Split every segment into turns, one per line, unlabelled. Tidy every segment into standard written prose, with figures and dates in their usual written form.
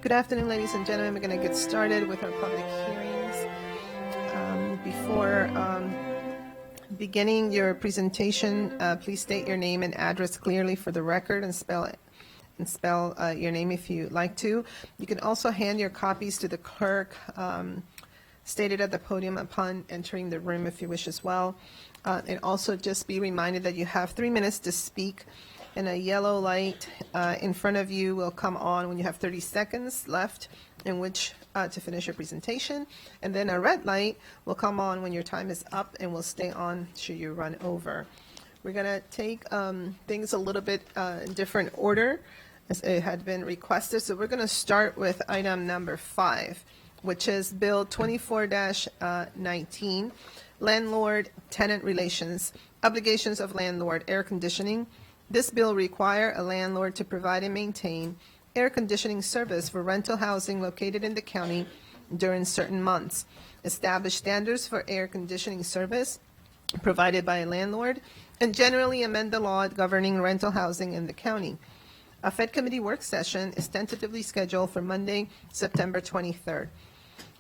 Good afternoon, ladies and gentlemen. We're going to get started with our public hearings. Before beginning your presentation, please state your name and address clearly for the record and spell your name if you like to. You can also hand your copies to the clerk stated at the podium upon entering the room if you wish as well. And also just be reminded that you have 3 minutes to speak, and a yellow light in front of you will come on when you have 30 seconds left in which to finish your presentation. And then a red light will come on when your time is up and will stay on should you run over. We're going to take things a little bit in different order as it had been requested. So we're going to start with item number 5, which is Bill 24-19, Landlord-Tenant Relations, Obligations of Landlord, Air Conditioning. This bill require a landlord to provide and maintain air conditioning service for rental housing located in the county during certain months, establish standards for air conditioning service provided by a landlord, and generally amend the law governing rental housing in the county. A Fed committee work session is tentatively scheduled for Monday, September 23rd.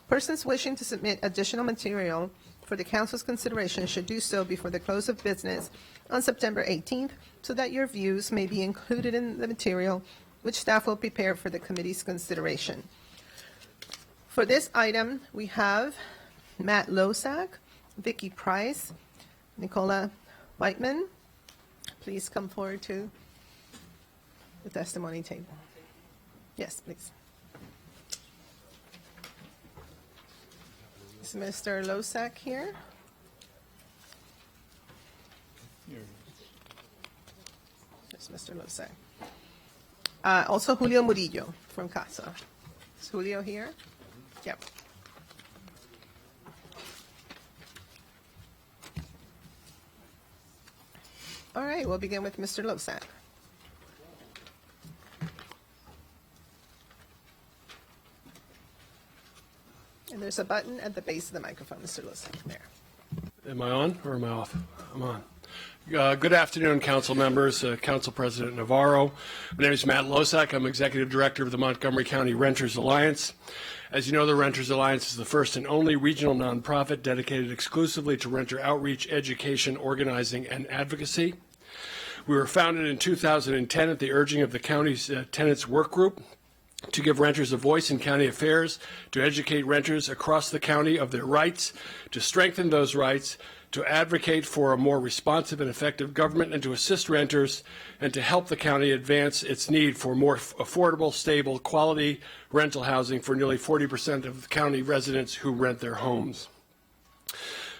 Persons wishing to submit additional material for the council's consideration should do so before the close of business on September 18th so that your views may be included in the material which staff will prepare for the committee's consideration. For this item, we have Matt Losak, Vicky Price, Nicola Whiteman. Please come forward to the testimony table. Yes, please. Is Mr. Losak here? Yes, Mr. Losak. Also Julio Murillo from CASA. Is Julio here? Yep. All right, we'll begin with Mr. Losak. And there's a button at the base of the microphone, Mr. Losak, there.
Am I on or am I off? I'm on. Good afternoon, council members, Council President Navarro. My name is Matt Losak. I'm Executive Director of the Montgomery County Renters Alliance. As you know, the Renters Alliance is the first and only regional nonprofit dedicated exclusively to renter outreach, education, organizing, and advocacy. We were founded in 2010 at the urging of the county's tenants work group to give renters a voice in county affairs, to educate renters across the county of their rights, to strengthen those rights, to advocate for a more responsive and effective government, and to assist renters and to help the county advance its need for more affordable, stable, quality rental housing for nearly 40% of the county residents who rent their homes.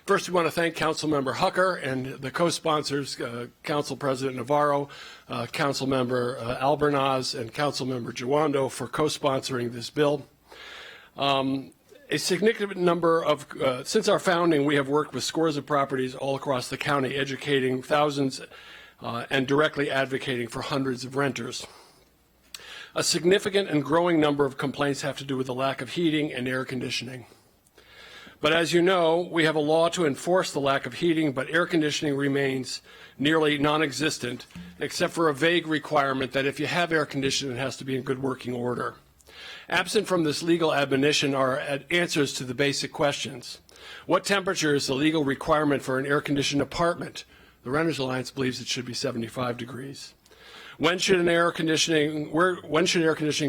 First, we want to thank Councilmember Hucker and the co-sponsors, Council President Navarro, Councilmember Albernaz, and Councilmember Giwando for co-sponsoring this bill. A significant number of, since our founding, we have worked with scores of properties all across the county, educating thousands and directly advocating for hundreds of renters. A significant and growing number of complaints have to do with the lack of heating and air conditioning. But as you know, we have a law to enforce the lack of heating, but air conditioning remains nearly non-existent, except for a vague requirement that if you have air conditioning, it has to be in good working order. Absent from this legal admonition are answers to the basic questions. What temperature is the legal requirement for an air-conditioned apartment? The Renters Alliance believes it should be 75 degrees. When should air conditioning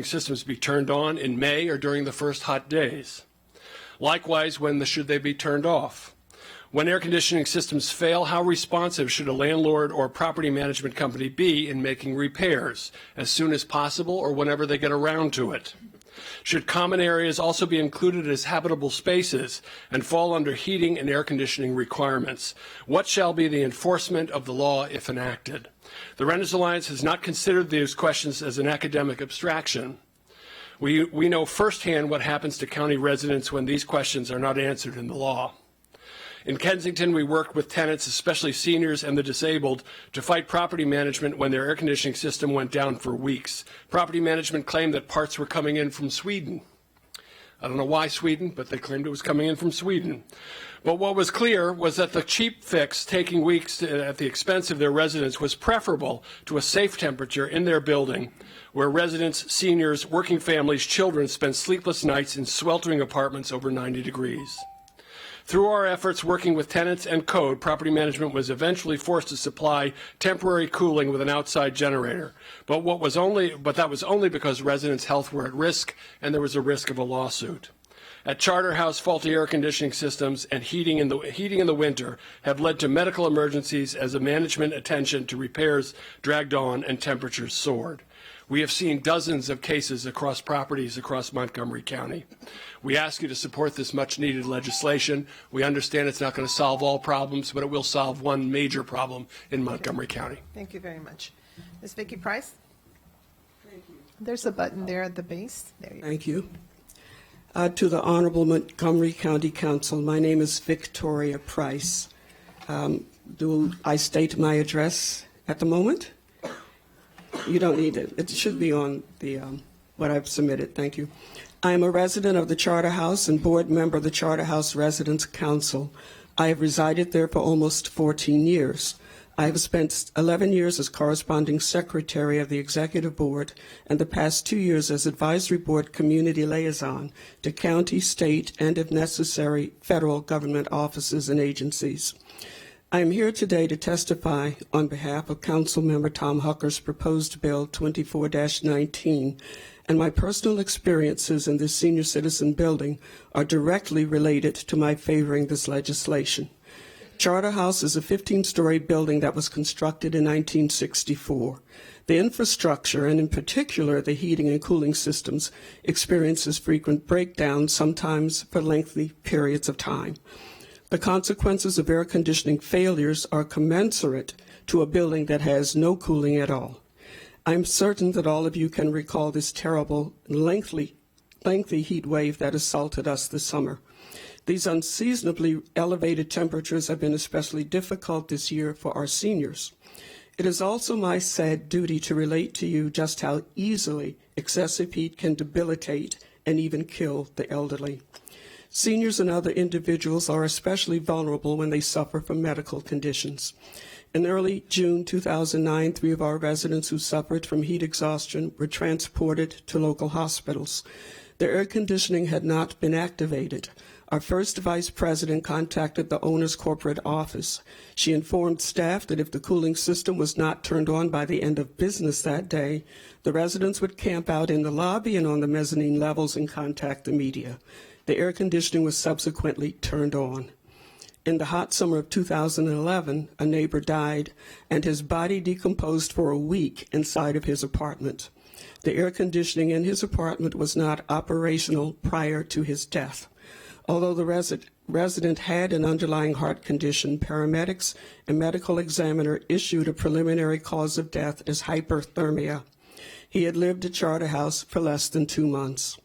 systems be turned on, in May or during the first hot days? Likewise, when should they be turned off? When air conditioning systems fail, how responsive should a landlord or property management company be in making repairs, as soon as possible or whenever they get around to it? Should common areas also be included as habitable spaces and fall under heating and air conditioning requirements? What shall be the enforcement of the law if enacted? The Renters Alliance has not considered these questions as an academic abstraction. We know firsthand what happens to county residents when these questions are not answered in the law. In Kensington, we worked with tenants, especially seniors and the disabled, to fight property management when their air conditioning system went down for weeks. Property management claimed that parts were coming in from Sweden. I don't know why Sweden, but they claimed it was coming in from Sweden. But what was clear was that the cheap fix, taking weeks at the expense of their residents, was preferable to a safe temperature in their building, where residents, seniors, working families, children spend sleepless nights in sweltering apartments over 90 degrees. Through our efforts working with tenants and code, property management was eventually forced to supply temporary cooling with an outside generator. But that was only because residents' health were at risk and there was a risk of a lawsuit. At Charterhouse, faulty air conditioning systems and heating in the winter have led to medical emergencies as the management attention to repairs dragged on and temperatures soared. We have seen dozens of cases across properties across Montgomery County. We ask you to support this much-needed legislation. We understand it's not going to solve all problems, but it will solve one major problem in Montgomery County.
Thank you very much. Ms. Vicki Price? Thank you. There's a button there at the base. There you go.
Thank you. To the Honorable Montgomery County Council, my name is Victoria Price. Do I state my address at the moment? You don't need it. It should be on the what I've submitted. Thank you. I am a resident of the Charterhouse and board member of the Charterhouse Residents Council. I have resided there for almost 14 years. I have spent 11 years as corresponding secretary of the executive board and the past 2 years as advisory board community liaison to county, state, and if necessary, federal government offices and agencies. I am here today to testify on behalf of Councilmember Tom Hucker's proposed Bill 24-19, and my personal experiences in this senior citizen building are directly related to my favoring this legislation. Charterhouse is a 15-story building that was constructed in 1964. The infrastructure, and in particular the heating and cooling systems, experiences frequent breakdowns, sometimes for lengthy periods of time. The consequences of air conditioning failures are commensurate to a building that has no cooling at all. I'm certain that all of you can recall this terrible, lengthy heat wave that assaulted us this summer. These unseasonably elevated temperatures have been especially difficult this year for our seniors. It is also my sad duty to relate to you just how easily excessive heat can debilitate and even kill the elderly. Seniors and other individuals are especially vulnerable when they suffer from medical conditions. In early June 2009, 3 of our residents who suffered from heat exhaustion were transported to local hospitals. Their air conditioning had not been activated. Our first vice president contacted the owner's corporate office. She informed staff that if the cooling system was not turned on by the end of business that day, the residents would camp out in the lobby and on the mezzanine levels and contact the media. The air conditioning was subsequently turned on. In the hot summer of 2011, a neighbor died and his body decomposed for a week inside of his apartment. The air conditioning in his apartment was not operational prior to his death. Although the resident had an underlying heart condition, paramedics and medical examiner issued a preliminary cause of death as hyperthermia. He had lived at Charterhouse for less than 2 months.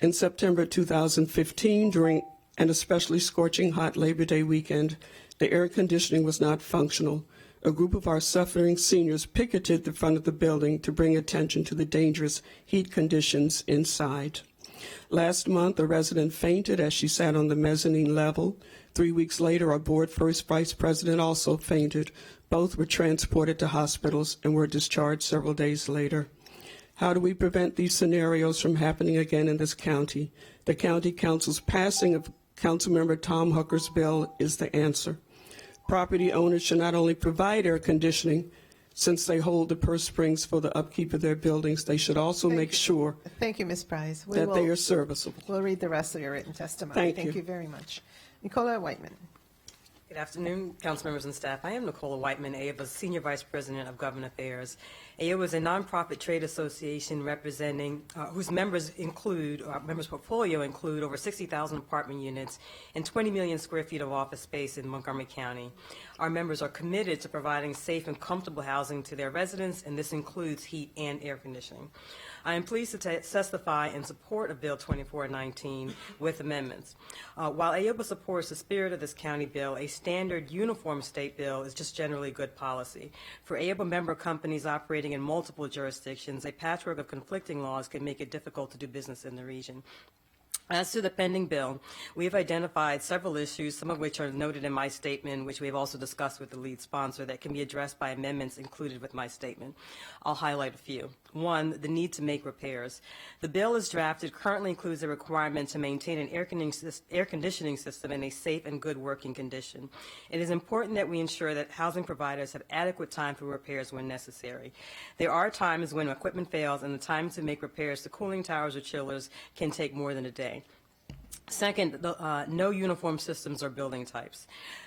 In September 2015, during an especially scorching hot Labor Day weekend, the air conditioning was not functional. A group of our suffering seniors picketed the front of the building to bring attention to the dangerous heat conditions inside. Last month, a resident fainted as she sat on the mezzanine level. 3 weeks later, our board first vice president also fainted. Both were transported to hospitals and were discharged several days later. How do we prevent these scenarios from happening again in this county? The county council's passing of Councilmember Tom Hucker's bill is the answer. Property owners should not only provide air conditioning, since they hold the purse strings for the upkeep of their buildings, they should also make sure
Thank you, Ms. Price.
that they are serviceable.
We'll read the rest of your written testimony.
Thank you.
you very much. Nicola Whiteman.
Good afternoon, council members and staff. I am Nicola Whiteman, AOBA's Senior Vice President of Government Affairs. AOBA is a nonprofit trade association representing, whose members portfolio include over 60,000 apartment units and 20 million square feet of office space in Montgomery County. Our members are committed to providing safe and comfortable housing to their residents, and this includes heat and air conditioning. I am pleased to testify in support of Bill 2419 with amendments. While AOBA supports the spirit of this county bill, a standard uniform state bill is just generally good policy. For AOBA member companies operating in multiple jurisdictions, a patchwork of conflicting laws can make it difficult to do business in the region. As to the pending bill, we have identified several issues, some of which are noted in my statement, which we have also discussed with the lead sponsor, that can be addressed by amendments included with my statement. I'll highlight a few. One, the need to make repairs. The bill as drafted currently includes a requirement to maintain an air conditioning system in a safe and good working condition. It is important that we ensure that housing providers have adequate time for repairs when necessary. There are times when equipment fails, and the time to make repairs to cooling towers or chillers can take more than a day. Second, no uniform systems or building types.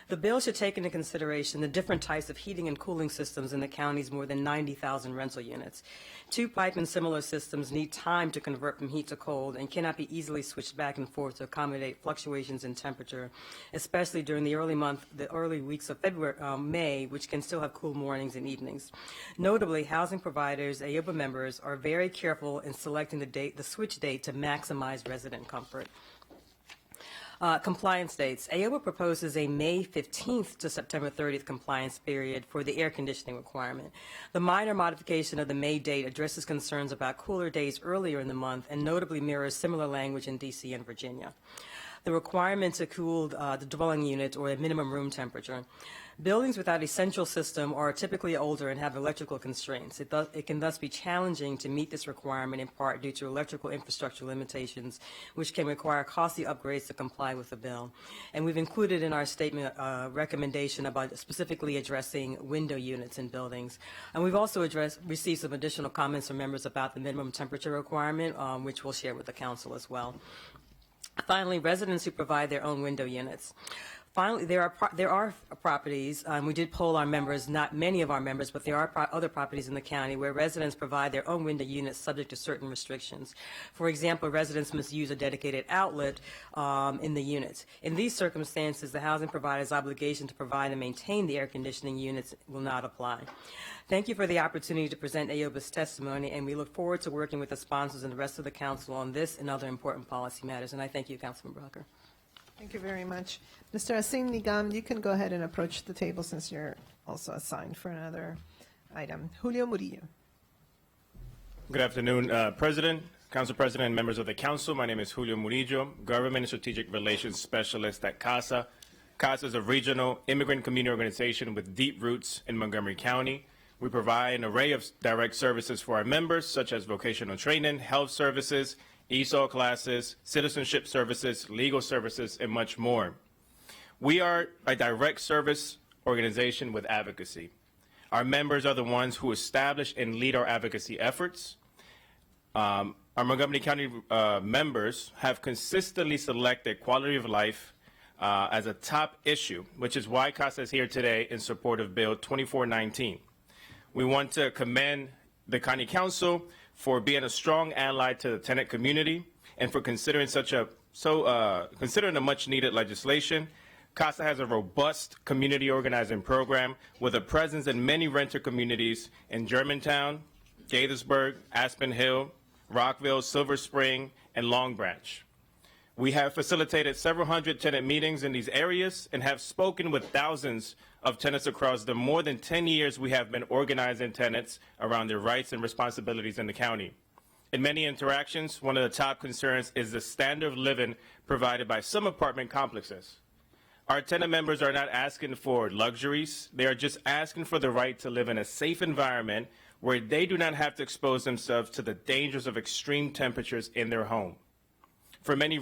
The bill should take into consideration the different types of heating and cooling systems in the county's more than 90,000 rental units. Two-pipe and similar systems need time to convert from heat to cold and cannot be easily switched back and forth to accommodate fluctuations in temperature, especially during the early weeks of May, which can still have cool mornings and evenings. Notably, housing providers, AOBA members, are very careful in selecting the switch date to maximize resident comfort. Compliance dates. AOBA proposes a May 15th to September 30th compliance period for the air conditioning requirement. The minor modification of the May date addresses concerns about cooler days earlier in the month and notably mirrors similar language in D.C. and Virginia. The requirement to cool the dwelling unit or a minimum room temperature. Buildings without a central system are typically older and have electrical constraints. It can thus be challenging to meet this requirement in part due to electrical infrastructure limitations, which can require costly upgrades to comply with the bill. And we've included in our statement recommendation about specifically addressing window units in buildings. And we've also received some additional comments from members about the minimum temperature requirement, which we'll share with the council as well. Finally, residents who provide their own window units. Finally, there are properties, we did poll our members, not many of our members, but there are other properties in the county where residents provide their own window units subject to certain restrictions. For example, residents must use a dedicated outlet in the units. In these circumstances, the housing provider's obligation to provide and maintain the air conditioning units will not apply. Thank you for the opportunity to present AOBA's testimony, and we look forward to working with the sponsors and the rest of the council on this and other important policy matters. And I thank you, Councilman Brucker.
Thank you very much. Mr. Asim Nigam, you can go ahead and approach the table since you're also assigned for another item. Julio Murillo.
Good afternoon, President, Council President, and members of the Council. My name is Julio Murillo, Government and Strategic Relations Specialist at CASA. CASA is a regional immigrant community organization with deep roots in Montgomery County. We provide an array of direct services for our members, such as vocational training, health services, ESOL classes, citizenship services, legal services, and much more. We are a direct service organization with advocacy. Our members are the ones who establish and lead our advocacy efforts. Our Montgomery County members have consistently selected quality of life as a top issue, which is why CASA is here today in support of Bill 2419. We want to commend the County Council for being a strong ally to the tenant community and for considering considering the much needed legislation. CASA has a robust community organizing program with a presence in many renter communities in Germantown, Gaithersburg, Aspen Hill, Rockville, Silver Spring, and Long Branch. We have facilitated several hundred tenant meetings in these areas and have spoken with thousands of tenants across the more than 10 years we have been organizing tenants around their rights and responsibilities in the county. In many interactions, one of the top concerns is the standard of living provided by some apartment complexes. Our tenant members are not asking for luxuries. They are just asking for the right to live in a safe environment where they do not have to expose themselves to the dangers of extreme temperatures in their home. For many,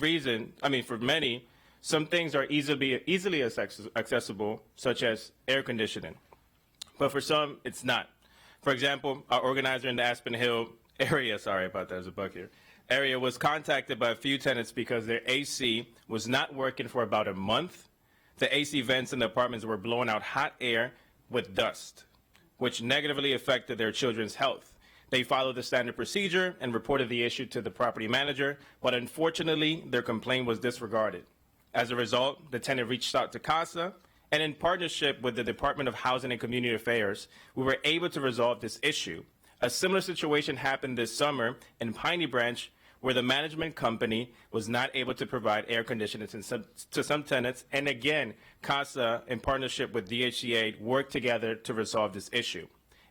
some things are easily accessible, such as air conditioning. But for some, it's not. For example, our organizer in the Aspen Hill area, sorry about that, there's a bug here, area was contacted by a few tenants because their AC was not working for about a month. The AC vents in the apartments were blowing out hot air with dust, which negatively affected their children's health. They followed the standard procedure and reported the issue to the property manager, but unfortunately, their complaint was disregarded. As a result, the tenant reached out to CASA, and in partnership with the Department of Housing and Community Affairs, we were able to resolve this issue. A similar situation happened this summer in Piney Branch, where the management company was not able to provide air conditioning to some tenants, and again, CASA, in partnership with DHCA, worked together to resolve this issue.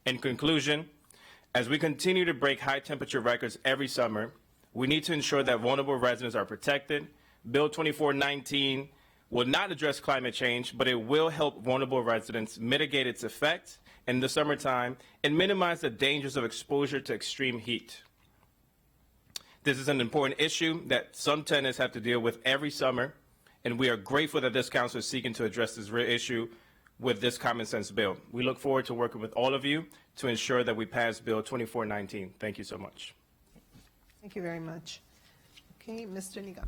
In conclusion, as we continue to break high temperature records every summer, We need to ensure that vulnerable residents are protected. Bill 2419 will not address climate change, but it will help vulnerable residents mitigate its effects in the summertime and minimize the dangers of exposure to extreme heat. This is an important issue that some tenants have to deal with every summer, and we are grateful that this council is seeking to address this real issue with this common sense bill. We look forward to working with all of you to ensure that we pass Bill 2419. Thank you so much.
Thank you very much. Okay, Mr. Nigam.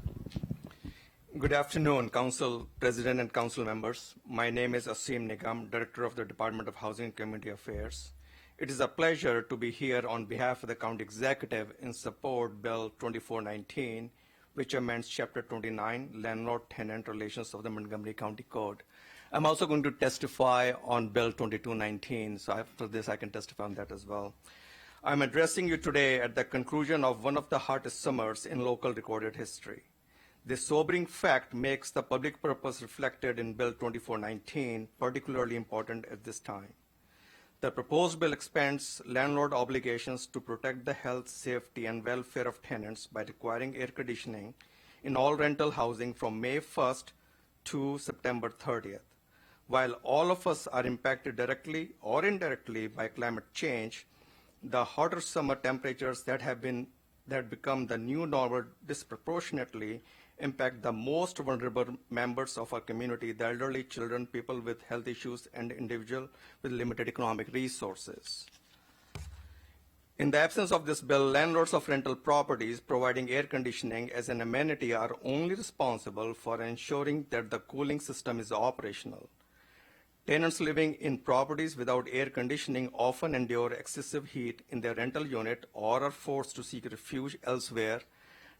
Good afternoon, Council President and Council members. My name is Asim Nigam, Director of the Department of Housing and Community Affairs. It is a pleasure to be here on behalf of the County Executive in support Bill 2419, which amends Chapter 29, Landlord-Tenant Relations of the Montgomery County Code. I'm also going to testify on Bill 2219, so after this I can testify on that as well. I'm addressing you today at the conclusion of one of the hottest summers in local recorded history. This sobering fact makes the public purpose reflected in Bill 2419 particularly important at this time. The proposed bill expands landlord obligations to protect the health, safety, and welfare of tenants by requiring air conditioning in all rental housing from May 1st to September 30th. While all of us are impacted directly or indirectly by climate change, the hotter summer temperatures that become the new normal disproportionately impact the most vulnerable members of our community, the elderly, children, people with health issues, and individuals with limited economic resources. In the absence of this bill, landlords of rental properties providing air conditioning as an amenity are only responsible for ensuring that the cooling system is operational. Tenants living in properties without air conditioning often endure excessive heat in their rental unit or are forced to seek refuge elsewhere,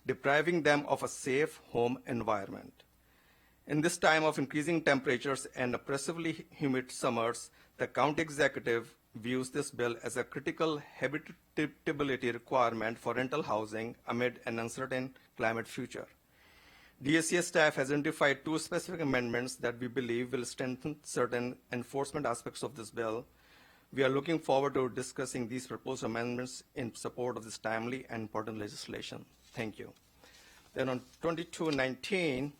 depriving them of a safe home environment. In this time of increasing temperatures and oppressively humid summers, the county executive views this bill as a critical habitability requirement for rental housing amid an uncertain climate future. DSCS staff has identified two specific amendments that we believe will strengthen certain enforcement aspects of this bill. We are looking forward to discussing these proposed amendments in support of this timely and important legislation. Thank you. Then on 2219,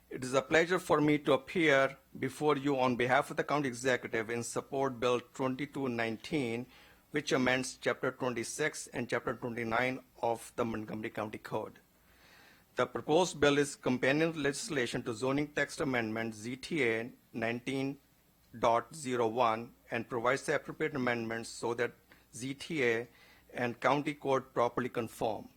it is a pleasure for me to appear before you on behalf of the county executive in support Bill 2219, which amends Chapter 26 and Chapter 29 of the Montgomery County Code. The proposed bill is companion legislation to zoning text amendment ZTA 19.01 and provides the appropriate amendments so that ZTA and county code properly conform.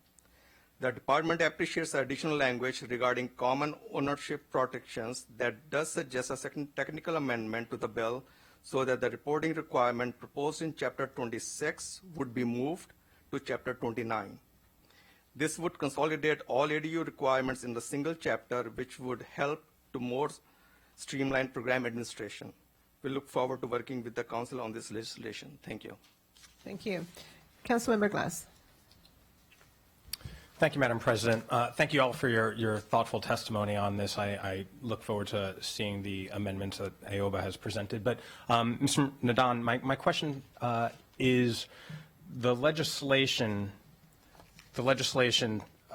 The department appreciates the additional language regarding common ownership protections that does suggest a second technical amendment to the bill so that the reporting requirement proposed in Chapter 26 would be moved to Chapter 29. This would consolidate all ADU requirements in the single chapter, which would help to more streamline program administration. We look forward to working with the council on this legislation. Thank you.
Thank you. Councilmember Glass.
Thank you, Madam President. Thank you all for your thoughtful testimony on this. I look forward to seeing the amendments that AOBA has presented. But Mr. Nadan, my question is the legislation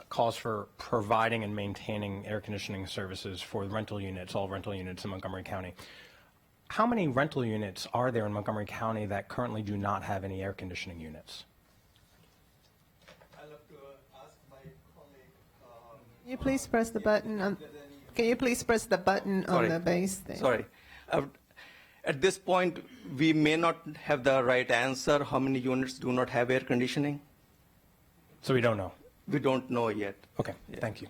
calls for providing and maintaining air conditioning services for rental units, all rental units in Montgomery County. How many rental units are there in Montgomery County that currently do not have any air conditioning units?
I'll have to ask my colleague.
Can you please press the button on, can you please press the button on the base thing?
Sorry. At this point, we may not have the right answer how many units do not have air conditioning.
So we don't know.
We don't know yet.
Okay,
Yeah.
thank you.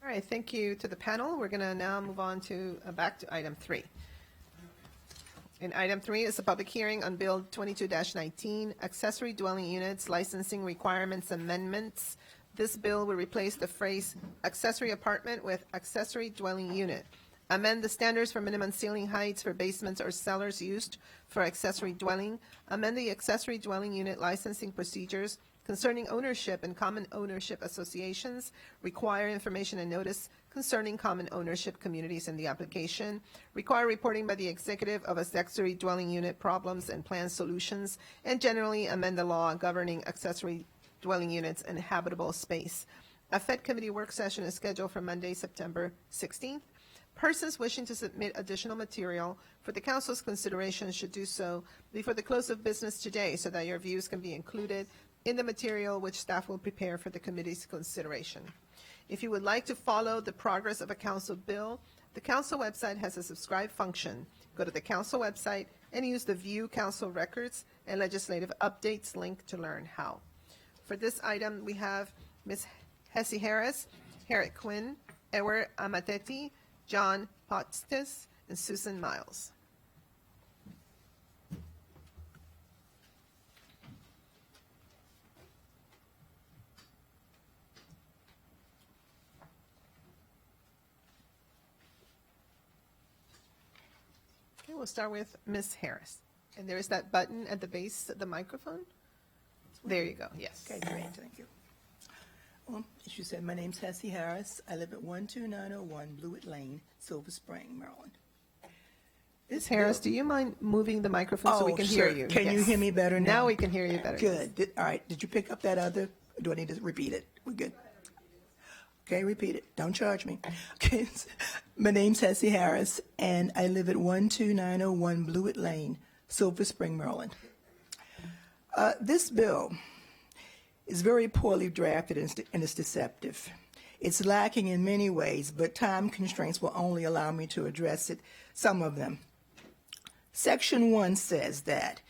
All right, thank you to the panel. We're going to now move on to, back to item 3. And item 3 is a public hearing on Bill 22-19, accessory dwelling units licensing requirements amendments. This bill will replace the phrase accessory apartment with accessory dwelling unit. Amend the standards for minimum ceiling heights for basements or cellars used for accessory dwelling. Amend the accessory dwelling unit licensing procedures concerning ownership and common ownership associations. Require information and notice concerning common ownership communities in the application. Require reporting by the executive of accessory dwelling unit problems and plan solutions. And generally amend the law governing accessory dwelling units and habitable space. A Fed committee work session is scheduled for Monday, September 16th. Persons wishing to submit additional material for the council's consideration should do so before the close of business today so that your views can be included in the material which staff will prepare for the committee's consideration. If you would like to follow the progress of a council bill, the council website has a subscribe function. Go to the council website and use the View Council Records and Legislative Updates link to learn how. For this item, we have Ms. Hesse Harris, Harriet Quinn, Edward Amatetti, John Potstis, and Susan Miles. Okay, we'll start with Ms. Harris. And there's that button at the base of the microphone. There you go, yes.
Okay, great, thank you. As you said, my name's Hesse Harris. I live at 12901 Blewett Lane, Silver Spring, Maryland.
Ms. Harris, do you mind moving the microphone so we can hear
sure.
you?
Can you
Yes.
hear me better now?
Now we can hear you better.
Good. All right, did you pick up that other? Do I need to repeat it? We're good. Okay, repeat it. Don't charge me. Okay, my name's Hesse Harris, and I live at 12901 Blewett Lane, Silver Spring, Maryland. This bill is very poorly drafted and it's deceptive. It's lacking in many ways, but time constraints will only allow me to address some of them. Section 1 states that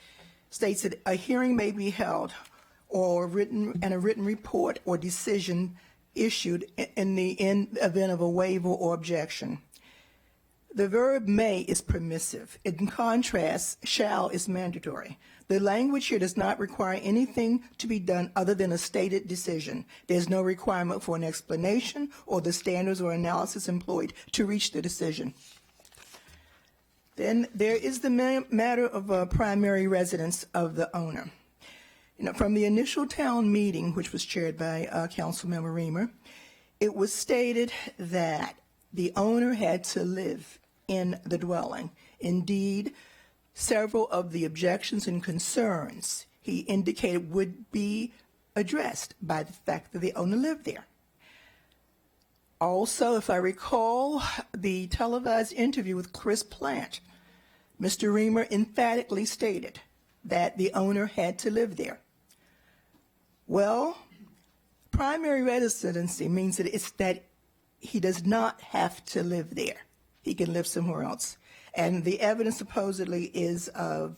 a hearing may be held or a written report or decision issued in the event of a waiver or objection. The verb may is permissive. In contrast, shall is mandatory. The language here does not require anything to be done other than a stated decision. There's no requirement for an explanation or the standards or analysis employed to reach the decision. Then there is the matter of primary residence of the owner. From the initial town meeting, which was chaired by Councilmember Reamer, it was stated that the owner had to live in the dwelling. Indeed, several of the objections and concerns he indicated would be addressed by the fact that the owner lived there. Also, if I recall the televised interview with Chris Plant, Mr. Reamer emphatically stated that the owner had to live there. Well, primary residency means that he does not have to live there. He can live somewhere else. And the evidence supposedly is of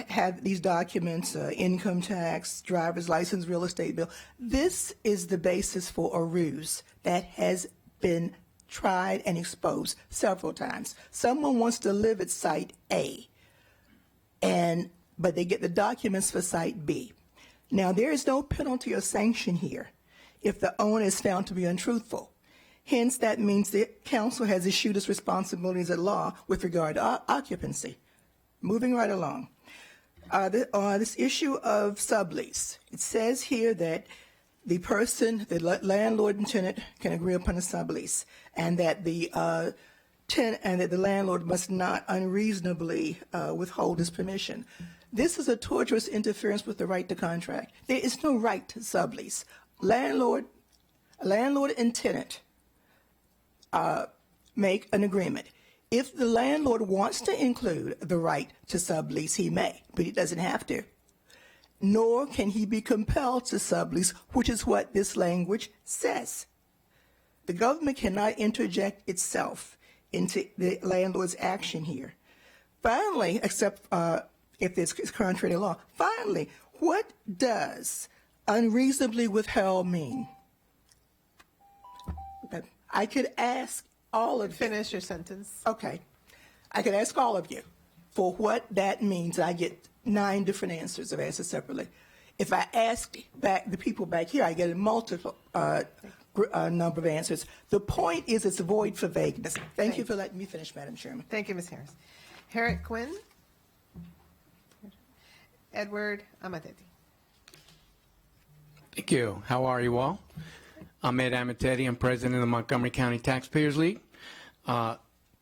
have these documents, income tax, driver's license, real estate bill. This is the basis for a ruse that has been tried and exposed several times. Someone wants to live at site A, but they get the documents for site B. Now, there is no penalty or sanction here if the owner is found to be untruthful. Hence, that means the council has issued its responsibilities at law with regard to occupancy. Moving right along. This issue of sublease. It says here that the landlord and tenant can agree upon a sublease, and that the landlord must not unreasonably withhold his permission. This is a tortuous interference with the right to contract. There is no right to sublease. Landlord and tenant make an agreement. If the landlord wants to include the right to sublease, he may, but he doesn't have to. Nor can he be compelled to sublease, which is what this language says. The government cannot interject itself into the landlord's action here. Finally, except if it's contrary to law, finally, what does unreasonably withheld mean? I could ask all of you.
Finish your sentence.
Okay. I could ask all of you for what that means. I get 9 different answers of answers separately. If I ask the people back here, I get a multiple number of answers. The point is it's a void for vagueness. Thank you for letting me finish, Madam Chairman.
Thank you, Ms. Harris. Harriet Quinn. Edward Amatetti.
Thank you. How are you all? I'm Ed Amatetti. I'm president of the Montgomery County Taxpayers League.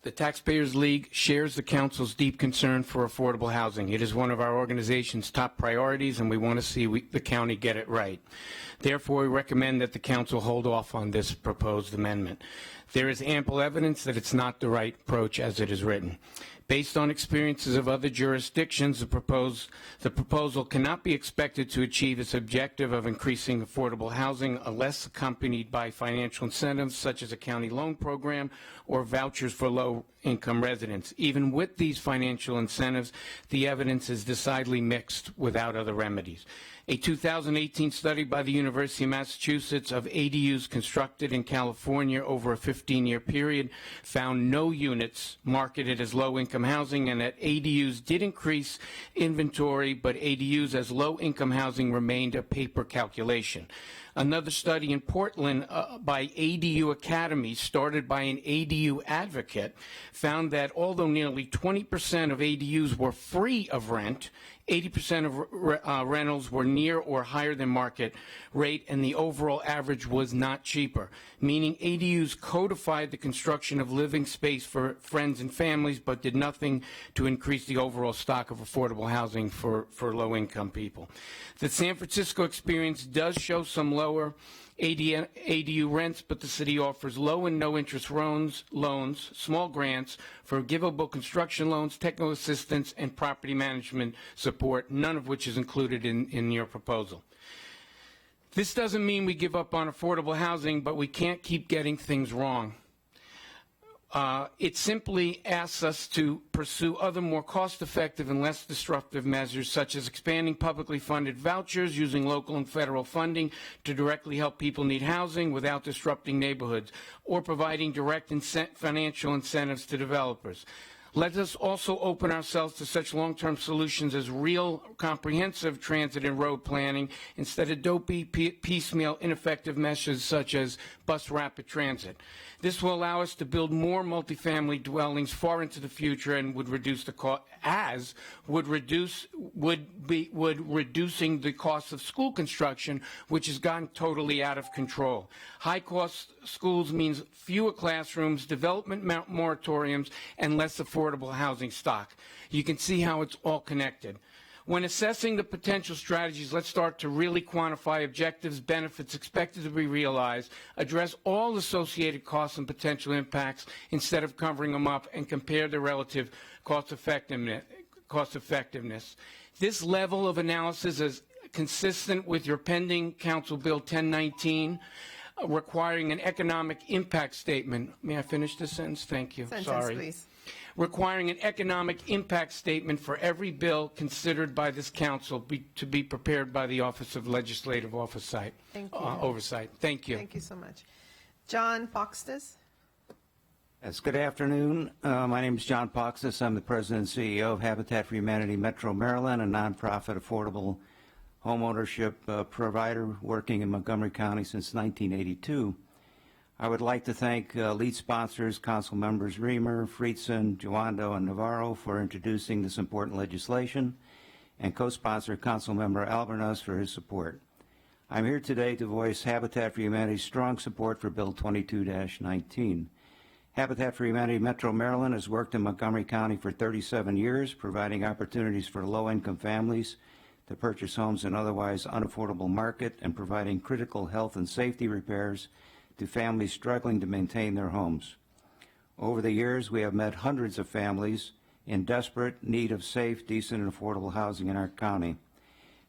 The Taxpayers League shares the Council's deep concern for affordable housing. It is one of our organization's top priorities, and we want to see the county get it right. Therefore, we recommend that the Council hold off on this proposed amendment. There is ample evidence that it's not the right approach as it is written. Based on experiences of other jurisdictions, the proposal cannot be expected to achieve its objective of increasing affordable housing unless accompanied by financial incentives such as a county loan program or vouchers for low-income residents. Even with these financial incentives, the evidence is decidedly mixed without other remedies. A 2018 study by the University of Massachusetts of ADUs constructed in California over a 15-year period found no units marketed as low-income housing, and that ADUs did increase inventory, but ADUs as low-income housing remained a paper calculation. Another study in Portland by ADU Academy, started by an ADU advocate, found that although nearly 20% of ADUs were free of rent, 80% of rentals were near or higher than market rate, and the overall average was not cheaper, meaning ADUs codified the construction of living space for friends and families, but did nothing to increase the overall stock of affordable housing for low-income people. The San Francisco experience does show some lower ADU rents, but the city offers low and no interest loans, small grants, forgivable construction loans, technical assistance, and property management support, none of which is included in your proposal. This doesn't mean we give up on affordable housing, but we can't keep getting things wrong. It simply asks us to pursue other more cost-effective and less disruptive measures, such as expanding publicly funded vouchers, using local and federal funding to directly help people need housing without disrupting neighborhoods, or providing direct financial incentives to developers. Let us also open ourselves to such long-term solutions as real, comprehensive transit and road planning instead of dopey, piecemeal, ineffective measures such as bus rapid transit. This will allow us to build more multifamily dwellings far into the future and would reduce the cost, reducing the cost of school construction, which has gotten totally out of control. High-cost schools means fewer classrooms, development moratoriums, and less affordable housing stock. You can see how it's all connected. When assessing the potential strategies, let's start to really quantify objectives, benefits expected to be realized, address all associated costs and potential impacts instead of covering them up, and compare the relative cost effectiveness. This level of analysis is consistent with your pending Council Bill 1019, requiring an economic impact statement. May I finish this sentence? Thank you. Sorry.
Please.
Requiring an economic impact statement for every bill considered by this council to be prepared by the Office of Legislative Oversight.
Thank you.
Oversight. Thank you.
Thank you so much. John Foxtis.
Yes, good afternoon. My name is John Foxtis. I'm the President and CEO of Habitat for Humanity Metro Maryland, a nonprofit affordable homeownership provider working in Montgomery County since 1982. I would like to thank lead sponsors, Council Members Reamer, Friedson, Joando, and Navarro for introducing this important legislation, and co-sponsor Council Member Albornoz for his support. I'm here today to voice Habitat for Humanity's strong support for Bill 22-19. Habitat for Humanity Metro Maryland has worked in Montgomery County for 37 years, providing opportunities for low-income families to purchase homes in otherwise unaffordable market and providing critical health and safety repairs to families struggling to maintain their homes. Over the years, we have met hundreds of families in desperate need of safe, decent, and affordable housing in our county.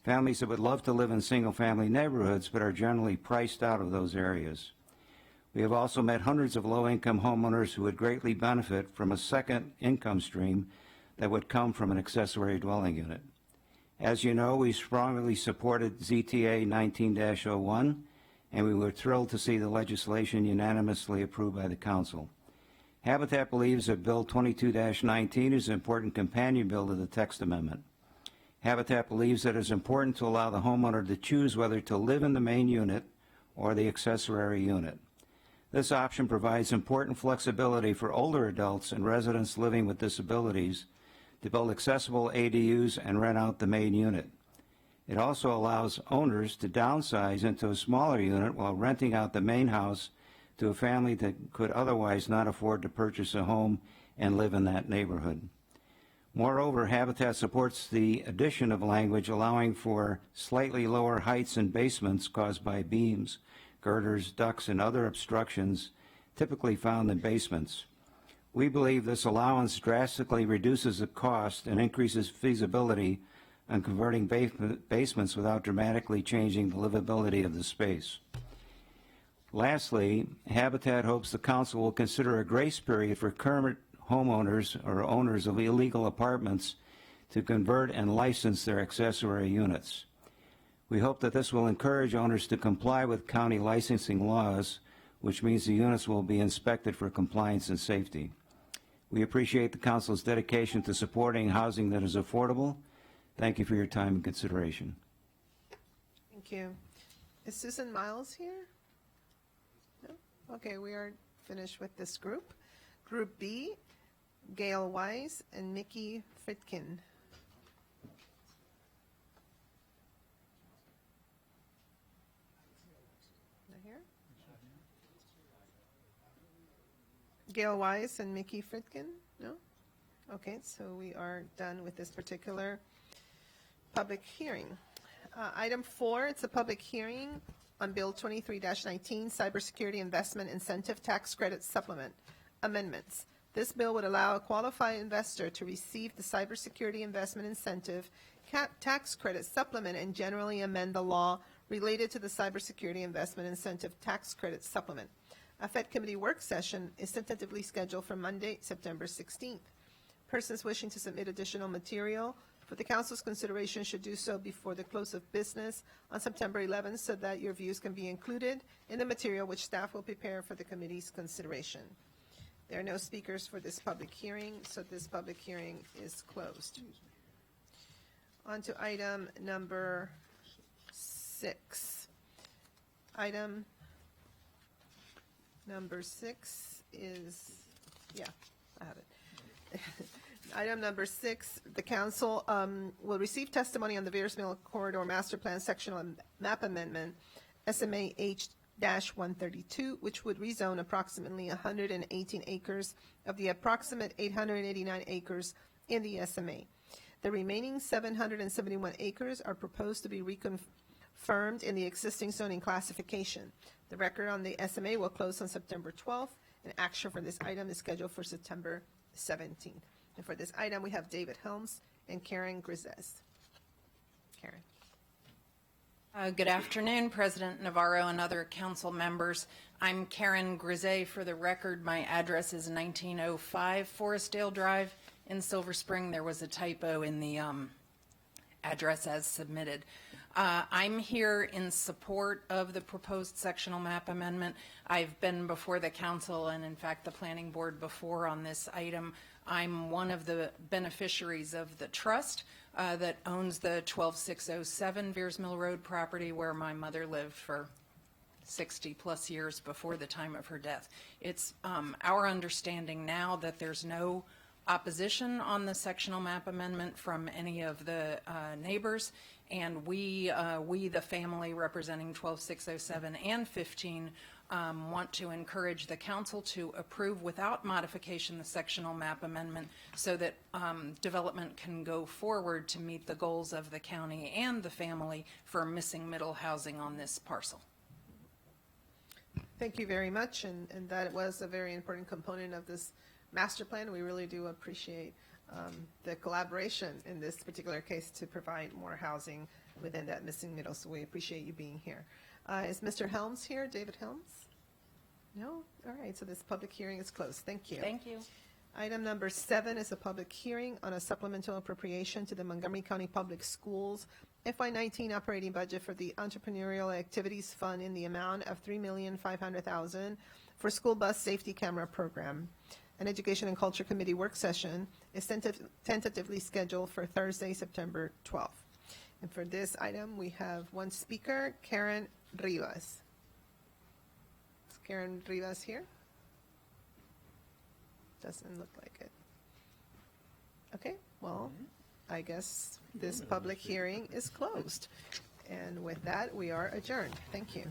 Families that would love to live in single-family neighborhoods but are generally priced out of those areas. We have also met hundreds of low-income homeowners who would greatly benefit from a second income stream that would come from an accessory dwelling unit. As you know, we strongly supported ZTA 19-01, and we were thrilled to see the legislation unanimously approved by the Council. Habitat believes that Bill 22-19 is an important companion bill to the text amendment. Habitat believes that it is important to allow the homeowner to choose whether to live in the main unit or the accessory unit. This option provides important flexibility for older adults and residents living with disabilities to build accessible ADUs and rent out the main unit. It also allows owners to downsize into a smaller unit while renting out the main house to a family that could otherwise not afford to purchase a home and live in that neighborhood. Moreover, Habitat supports the addition of language allowing for slightly lower heights in basements caused by beams, girders, ducts, and other obstructions typically found in basements. We believe this allowance drastically reduces the cost and increases feasibility on converting basements without dramatically changing the livability of the space. Lastly, Habitat hopes the council will consider a grace period for current homeowners or owners of illegal apartments to convert and license their accessory units. We hope that this will encourage owners to comply with county licensing laws, which means the units will be inspected for compliance and safety. We appreciate the council's dedication to supporting housing that is affordable. Thank you for your time and consideration.
Thank you. Is Susan Miles here? No? Okay, we are finished with this group. Group B, Gail Wise and Mickey Fritkin. Not here? Gail Wise and Mickey Fritkin? No? Okay, so we are done with this particular public hearing. Item 4, it's a public hearing on Bill 23-19, Cybersecurity Investment Incentive Tax Credit Supplement Amendments. This bill would allow a qualified investor to receive the Cybersecurity Investment Incentive Tax Credit Supplement and generally amend the law related to the Cybersecurity Investment Incentive Tax Credit Supplement. A Fed Committee work session is tentatively scheduled for Monday, September 16th. Persons wishing to submit additional material for the council's consideration should do so before the close of business on September 11th so that your views can be included in the material which staff will prepare for the committee's consideration. There are no speakers for this public hearing, so this public hearing is closed. On to item number 6. Item number 6 is, yeah, I have it. Item number 6, the council will receive testimony on the Veers Mill Corridor Master Plan Sectional Map Amendment, SMA H-132, which would rezone approximately 118 acres of the approximate 889 acres in the SMA. The remaining 771 acres are proposed to be reconfirmed in the existing zoning classification. The record on the SMA will close on September 12th, and action for this item is scheduled for September 17th. And for this item, we have David Helms and Karen Grisez. Karen.
Good afternoon, President Navarro and other council members. I'm Karen Grisez. For the record, my address is 1905 Forestdale Drive in Silver Spring. There was a typo in the address as submitted. I'm here in support of the proposed sectional map amendment. I've been before the council and in fact the planning board before on this item. I'm one of the beneficiaries of the trust that owns the 12607 Veers Mill Road property where my mother lived for 60 plus years before the time of her death. It's our understanding now that there's no opposition on the sectional map amendment from any of the neighbors, and we the family representing 12607 and 15 want to encourage the council to approve without modification the sectional map amendment so that development can go forward to meet the goals of the county and the family for missing middle housing on this parcel.
Thank you very much, and that was a very important component of this master plan. We really do appreciate the collaboration in this particular case to provide more housing within that missing middle, so we appreciate you being here. Is Mr. Helms here, David Helms? No? All right, so this public hearing is closed. Thank you.
Thank you.
Item number 7 is a public hearing on a supplemental appropriation to the Montgomery County Public Schools FY19 operating budget for the Entrepreneurial Activities Fund in the amount of $3,500,000 for school bus safety camera program. An Education and Culture Committee work session is tentatively scheduled for Thursday, September 12th. And for this item, we have one speaker, Karen Rivas. Is Karen Rivas here? Doesn't look like it. Okay, well, I guess this public hearing is closed. And with that, we are adjourned. Thank you.